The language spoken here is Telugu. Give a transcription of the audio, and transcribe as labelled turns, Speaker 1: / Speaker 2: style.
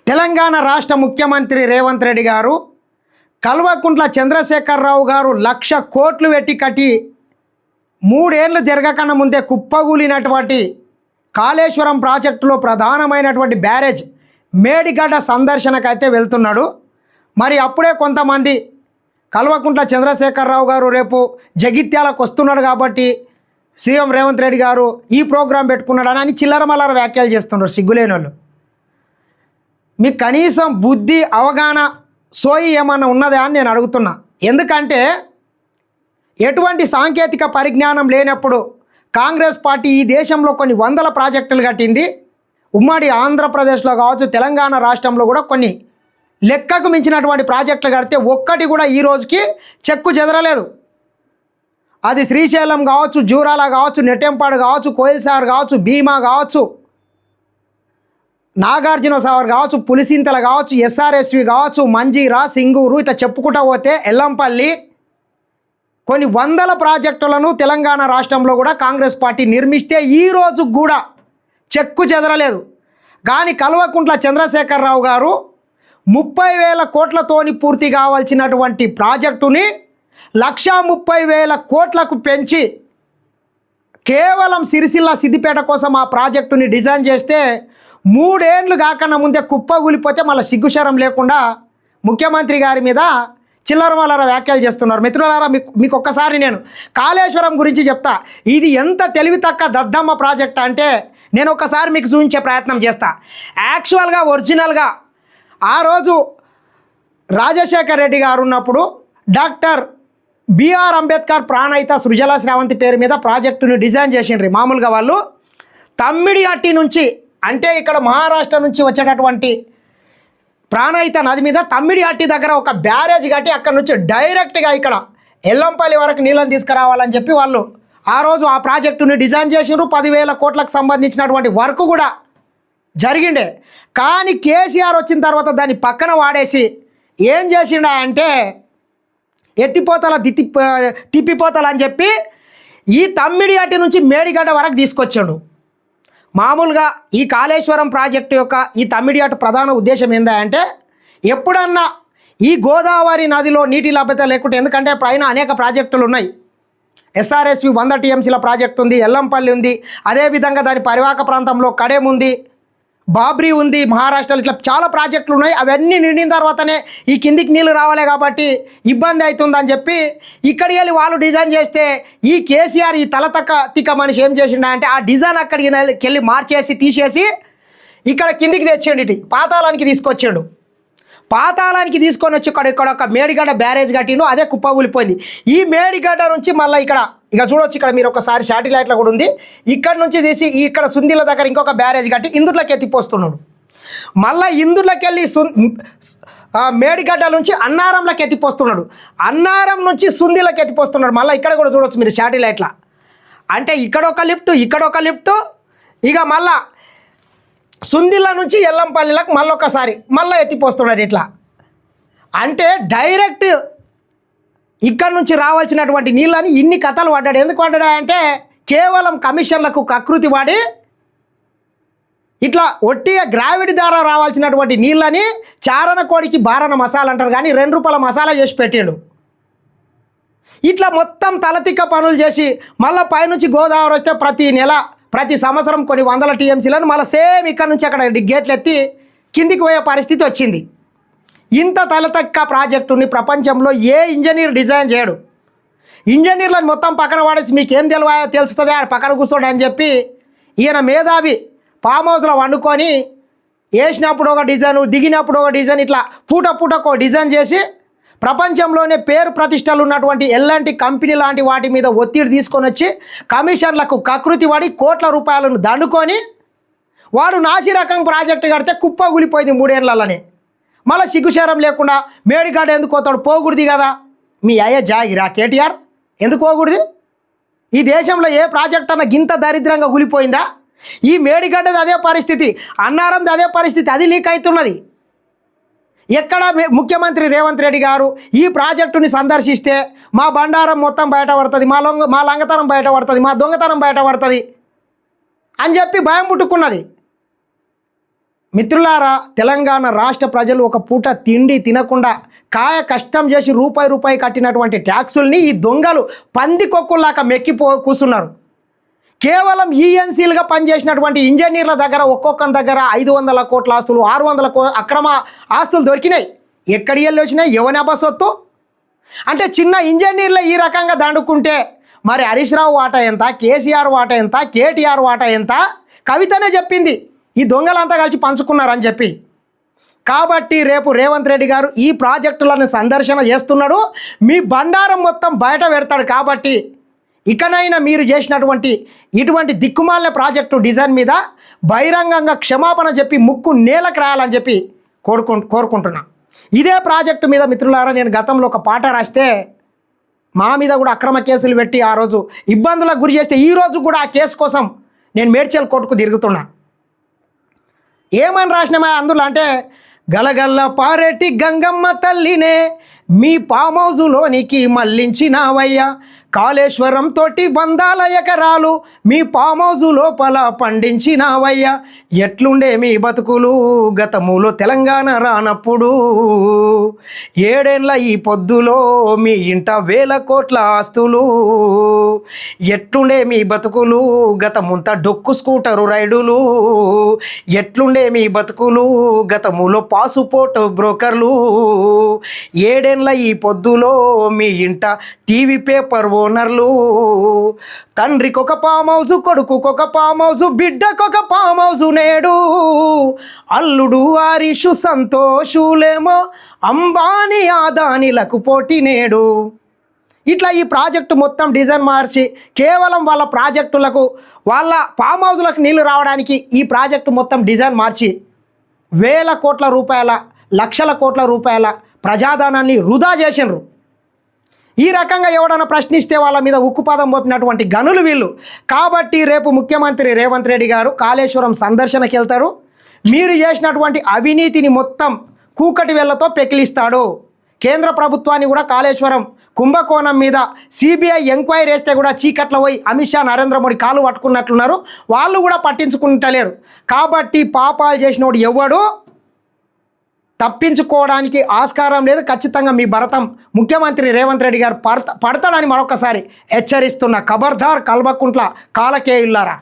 Speaker 1: తెలంగాణ రాష్ట్ర ముఖ్యమంత్రి రేవంత్ రెడ్డి గారు కల్వకుంట్ల చంద్రశేఖరరావు గారు 1,00,000 కోట్లు పెట్టి కట్టి 3 ఏళ్ళు జరగకన్నా ముందే కుప్పగూలినటువంటి కాళేశ్వరం ప్రాజెక్టులో ప్రధానమైనటువంటి బ్యారేజ్ మేడిగడ్డ సందర్శనకైతే వెళ్తున్నాడు. మరి అప్పుడే కొంతమంది కల్వకుంట్ల చంద్రశేఖరరావు గారు రేపు జగిత్యాలకు వస్తున్నాడు కాబట్టి సీఎం రేవంత్ రెడ్డి గారు ఈ ప్రోగ్రాం పెట్టుకున్నాడని అని చిల్లరమల్లర వ్యాఖ్యలు చేస్తున్నారు సిగ్గులేని వాళ్ళు. మీకు కనీసం బుద్ధి అవగాహన సోయి ఏమన్నా ఉన్నదా అని నేను అడుగుతున్నా. ఎందుకంటే ఎటువంటి సాంకేతిక పరిజ్ఞానం లేనప్పుడు కాంగ్రెస్ పార్టీ ఈ దేశంలో కొన్ని వందల ప్రాజెక్టులు కట్టింది. ఉమ్మడి ఆంధ్రప్రదేశ్లో కావచ్చు, తెలంగాణ రాష్ట్రంలో కూడా కొన్ని లెక్కకు మించినటువంటి ప్రాజెక్టులు కడితే ఒక్కటి కూడా ఈ రోజుకి చెక్కు చెదరలేదు. అది శ్రీశైలం కావచ్చు, జూరాల కావచ్చు, నెట్టెంపాడు కావచ్చు, కోయిల్సాగర్ కావచ్చు, భీమా కావచ్చు, నాగార్జున సాగర్ కావచ్చు, పులిసింతల కావచ్చు, ఎస్ఆర్ఎస్వి కావచ్చు, మంజీరా, సింగూరు, ఇట్లా చెప్పుకుంటూ పోతే ఎల్లంపల్లి, కొన్ని వందల ప్రాజెక్టులను తెలంగాణ రాష్ట్రంలో కూడా కాంగ్రెస్ పార్టీ నిర్మిస్తే ఈ రోజు కూడా చెక్కు చెదరలేదు. కానీ కల్వకుంట్ల చంద్రశేఖరరావు గారు 30,000 కోట్లతోని పూర్తి కావాల్సినటువంటి ప్రాజెక్టుని 1,30,000 కోట్లకు పెంచి కేవలం సిరిసిల్ల సిద్దిపేట కోసం ఆ ప్రాజెక్టుని డిజైన్ చేస్తే 3 ఏళ్ళు కాకన్నా ముందే కుప్పగూలిపోతే మళ్ళీ సిగ్గుశరం లేకుండా ముఖ్యమంత్రి గారి మీద చిల్లరమల్లర వ్యాఖ్యలు చేస్తున్నారు. మిత్రులారా, మీకు ఒక్కసారి నేను కాళేశ్వరం గురించి చెప్తా. ఇది ఎంత తెలివి తక్క దద్దమ్మ ప్రాజెక్ట్ అంటే నేను ఒక్కసారి మీకు చూపించే ప్రయత్నం చేస్తా. యాక్చువల్గా ఒరిజినల్గా ఆ రోజు రాజశేఖర్ రెడ్డి గారు ఉన్నప్పుడు డాక్టర్ బిఆర్ అంబేద్కర్ ప్రాణహిత సృజల శ్రావంతి పేరు మీద ప్రాజెక్టును డిజైన్ చేసిండ్రు. మామూలుగా వాళ్ళు తమ్మిడిహట్టి నుంచి, అంటే ఇక్కడ మహారాష్ట్ర నుంచి వచ్చేటటువంటి ప్రాణహిత నది మీద తమ్మిడిహట్టి దగ్గర ఒక బ్యారేజ్ కట్టి అక్కడ నుంచి డైరెక్ట్గా ఇక్కడ ఎల్లంపల్లి వరకు నీళ్ళని తీసుకురావాలని చెప్పి వాళ్ళు ఆ రోజు ఆ ప్రాజెక్టుని డిజైన్ చేసిండ్రు. 10,000 కోట్లకు సంబంధించినటువంటి వర్క్ కూడా జరిగిండే. కానీ కేసీఆర్ వచ్చిన తర్వాత దాన్ని పక్కన వాడేసి ఏం చేసిండా అంటే ఎత్తిపోతల తిప్పిపోతలు అని చెప్పి ఈ తమ్మిడిహట్టి నుంచి మేడిగడ్డ వరకు తీసుకొచ్చాడు. మామూలుగా ఈ కాళేశ్వరం ప్రాజెక్టు యొక్క ఈ తమ్మిడిహట్టు ప్రధాన ఉద్దేశం ఏంటంటే ఎప్పుడన్నా ఈ గోదావరి నదిలో నీటి లభ్యత లేకుంటే, ఎందుకంటే పైన అనేక ప్రాజెక్టులు ఉన్నాయి. ఎస్ఆర్ఎస్వి 100 టీఎంసీల ప్రాజెక్టు ఉంది, ఎల్లంపల్లి ఉంది, అదేవిధంగా దాని పరివాహక ప్రాంతంలో కడెం ఉంది, బాబ్రీ ఉంది, మహారాష్ట్రలో ఇట్లా చాలా ప్రాజెక్టులు ఉన్నాయి. అవన్నీ నిండిన తర్వాతనే ఈ కిందికి నీళ్ళు రావాలి కాబట్టి ఇబ్బంది అవుతుందని చెప్పి ఇక్కడికి వెళ్ళి వాళ్ళు డిజైన్ చేస్తే ఈ కేసీఆర్ ఈ తిక్క మనిషి ఏం చేసిండా అంటే ఆ డిజైన్ అక్కడికి వెళ్ళి మార్చేసి తీసేసి ఇక్కడ కిందికి తెచ్చేయండి, ఇటు పాతాళానికి తీసుకొచ్చాడు. పాతాళానికి తీసుకొని వచ్చి ఇక్కడ ఒక మేడిగడ్డ బ్యారేజ్ కట్టిండు, అదే కుప్పగూలిపోయింది. ఈ మేడిగడ్డ నుంచి మళ్ళీ ఇక్కడ ఇక చూడొచ్చు, ఇక్కడ మీరు ఒకసారి శాటిలైట్లో కూడా ఉంది, ఇక్కడ నుంచి తీసి ఇక్కడ సుందిల దగ్గర ఇంకొక బ్యారేజ్ కట్టి ఇందులోకి ఎత్తిపోస్తున్నాడు. మళ్ళీ ఇందులోకి వెళ్ళి మేడిగడ్డ నుంచి అన్నారంలోకి ఎత్తిపోస్తున్నాడు, అన్నారం నుంచి సుందిలోకి ఎత్తిపోస్తున్నాడు. మళ్ళీ ఇక్కడ కూడా చూడొచ్చు మీరు శాటిలైట్లో. అంటే ఇక్కడ ఒక లిఫ్టు ఇక మళ్ళా సుందిల్ల నుంచి ఎల్లంపల్లిలకు మళ్ళొకసారి మళ్ళీ ఎత్తిపోస్తున్నాడు. ఇట్లా అంటే డైరెక్ట్ ఇక్కడ నుంచి రావాల్సినటువంటి నీళ్ళని ఇన్ని కథలు పడ్డాడు. ఎందుకు పడ్డా అంటే కేవలం కమిషన్లకు కకృతి వాడి ఇట్లా ఒట్టిగా గ్రావిటీ ద్వారా రావాల్సినటువంటి నీళ్ళని చారణ కోడికి బారణ మసాలా అంటారు, కానీ 2 రూపాయల మసాలా చేసి పెట్టాడు. ఇట్లా మొత్తం తలతిక్క పనులు చేసి మళ్ళీ పైనుంచి గోదావరి వస్తే ప్రతి సంవత్సరం కొన్ని వందల టీఎంసీలను మళ్ళీ సేమ్ ఇక్కడ నుంచి అక్కడ గేట్లు ఎత్తి కిందికి పోయే పరిస్థితి వచ్చింది. ఇంత తలతక్క ప్రాజెక్టుని ప్రపంచంలో ఏ ఇంజనీర్ డిజైన్ చేయడు. ఇంజనీర్లను మొత్తం పక్కన వాడేసి మీకేం తెలుస్తుంది ఆడ పక్కన కూర్చోడు అని చెప్పి ఈయన మేధావి ఫామ్ హౌస్లో వండుకొని వేసినప్పుడు ఒక డిజైన్, దిగినప్పుడు ఒక డిజైన్, ఇట్లా పూటకు డిజైన్ చేసి ప్రపంచంలోనే పేరు ప్రతిష్టలు ఉన్నటువంటి ఎల్లాంటి కంపెనీ లాంటి వాటి మీద ఒత్తిడి తీసుకొని వచ్చి కమిషన్లకు కకృతి వాడి కోట్ల రూపాయలను దండుకొని వాడు నాసి రకం ప్రాజెక్టు కడితే కుప్పగూలిపోయింది 3 ఏళ్లలోనే. మళ్ళీ సిగ్గుశరం లేకుండా మేడిగడ్డ ఎందుకు పోతాడు, పోకూడదు కదా. మీ అయ్యే జాగిరా కేటీఆర్, ఎందుకు పోకూడదు? ఈ దేశంలో ఏ ప్రాజెక్ట్ అన్న గింత దరిద్రంగా కూలిపోయిందా? ఈ మేడిగడ్డది అదే పరిస్థితి, అన్నారంది అదే పరిస్థితి, అది లీక్ అవుతున్నది. ఎక్కడ ముఖ్యమంత్రి రేవంత్ రెడ్డి గారు ఈ ప్రాజెక్టుని సందర్శిస్తే మా బండారం మొత్తం బయటపడుతుంది, మా లంగతనం బయటపడుతుంది, మా దొంగతనం బయటపడుతుంది అని చెప్పి భయం పుట్టుకున్నది. మిత్రులారా, తెలంగాణ రాష్ట్ర ప్రజలు ఒక పూట తిండి తినకుండా కష్టం చేసి రూపాయి కట్టినటువంటి ట్యాక్సుల్ని ఈ దొంగలు పందికొక్కుల్లాక కూర్చున్నారు. కేవలం ఈఎన్సీలుగా పనిచేసినటువంటి ఇంజనీర్ల దగ్గర ఒక్కొక్కరి దగ్గర 500 కోట్ల ఆస్తులు, 600 అక్రమ ఆస్తులు దొరికినాయి. ఎక్కడి వెళ్ళి వచ్చినాయి? ఎవని అబసొత్తు? అంటే చిన్న ఇంజనీర్లు ఈ రకంగా దండుకుంటే మరి హరీష్ రావు వాటా ఎంత, కేసీఆర్ వాటా ఎంత, కేటీఆర్ వాటా ఎంత? కవితనే చెప్పింది ఈ దొంగలంతా కలిసి పంచుకున్నారని చెప్పి. కాబట్టి రేపు రేవంత్ రెడ్డి గారు ఈ ప్రాజెక్టులను సందర్శన చేస్తున్నాడు, మీ బండారం మొత్తం బయట పెడతాడు. కాబట్టి ఇకనైనా మీరు చేసినటువంటి ఇటువంటి దిక్కుమాలిన ప్రాజెక్టు డిజైన్ మీద బహిరంగంగా క్షమాపణ చెప్పి ముక్కు నేలకు రాయాలని చెప్పి కోరుకుంటున్నా. ఇదే ప్రాజెక్టు మీద మిత్రులారా, నేను గతంలో ఒక పాట రాస్తే మా మీద కూడా అక్రమ కేసులు పెట్టి ఆ రోజు ఇబ్బందులకు గురి చేస్తే ఈరోజు కూడా ఆ కేసు కోసం నేను మేడ్చల్ కోర్టుకు తిరుగుతున్నా. ఏమని రాసినామా అందులో అంటే, గలగల్ల పారేటి గంగమ్మ తల్లినే మీ ఫామ్ హౌజులోనికి మళ్ళించినావయ్యా, కాళేశ్వరం తోటి 100 ఎకరాలు మీ ఫామ్ హౌజు లోపల పండించినావయ్యా, ఎట్లుండే మీ బతుకులు గతములో తెలంగాణ రానప్పుడు, 7 ఏళ్ల ఈ పొద్దులో మీ ఇంట 1000 కోట్ల ఆస్తులు, ఎట్లుండే మీ బతుకులు గతముంత డొక్కు స్కూటరు రైడులు, ఎట్లుండే మీ బతుకులు గతములో పాసుపోర్ట్ బ్రోకర్లు, 7 ఏళ్ల ఈ పొద్దులో మీ ఇంట టీవీ పేపర్ ఓనర్లు, తండ్రికొక ఫామ్ హౌస్, కొడుకుకొక ఫామ్ హౌస్, బిడ్డకొక ఫామ్ హౌస్, నేడు అల్లుడు హరీషు సంతోషులేమో అంబానీ ఆదానిలకు పోటీ నేడు. ఇట్లా ఈ ప్రాజెక్టు మొత్తం డిజైన్ మార్చి కేవలం వాళ్ళ ప్రాజెక్టులకు, వాళ్ళ ఫామ్ హౌస్లకు నీళ్లు రావడానికి ఈ ప్రాజెక్టు మొత్తం డిజైన్ మార్చి 1000 కోట్ల రూపాయల, లక్షల కోట్ల రూపాయల ప్రజాధనాన్ని వృధా చేసినారు. ఈ రకంగా ఎవడన్నా ప్రశ్నిస్తే వాళ్ళ మీద ఉక్కుపాదం మోపినటువంటి గనులు వీళ్ళు. కాబట్టి రేపు ముఖ్యమంత్రి రేవంత్ రెడ్డి గారు కాళేశ్వరం సందర్శనకి వెళ్తారు. మీరు చేసినటువంటి అవినీతిని మొత్తం కూకటి వేళ్లతో పెకిలిస్తాడు. కేంద్ర ప్రభుత్వాన్ని కూడా కాళేశ్వరం కుంభకోణం మీద సిబిఐ ఎంక్వైరీ వేస్తే కూడా చీకట్లో పోయి అమిత్ షా, నరేంద్ర మోడీ కాలు పట్టుకున్నట్లున్నారు. వాళ్ళు కూడా పట్టించుకుంటలేరు. కాబట్టి పాపాలు చేసినోడు ఎవడు తప్పించుకోవడానికి ఆస్కారం లేదు. ఖచ్చితంగా మీ భరతం ముఖ్యమంత్రి రేవంత్ రెడ్డి గారు పడతాడని మరొకసారి హెచ్చరిస్తున్న. ఖబర్దార్ కల్వకుంట్ల కాలకేయుల్లారా.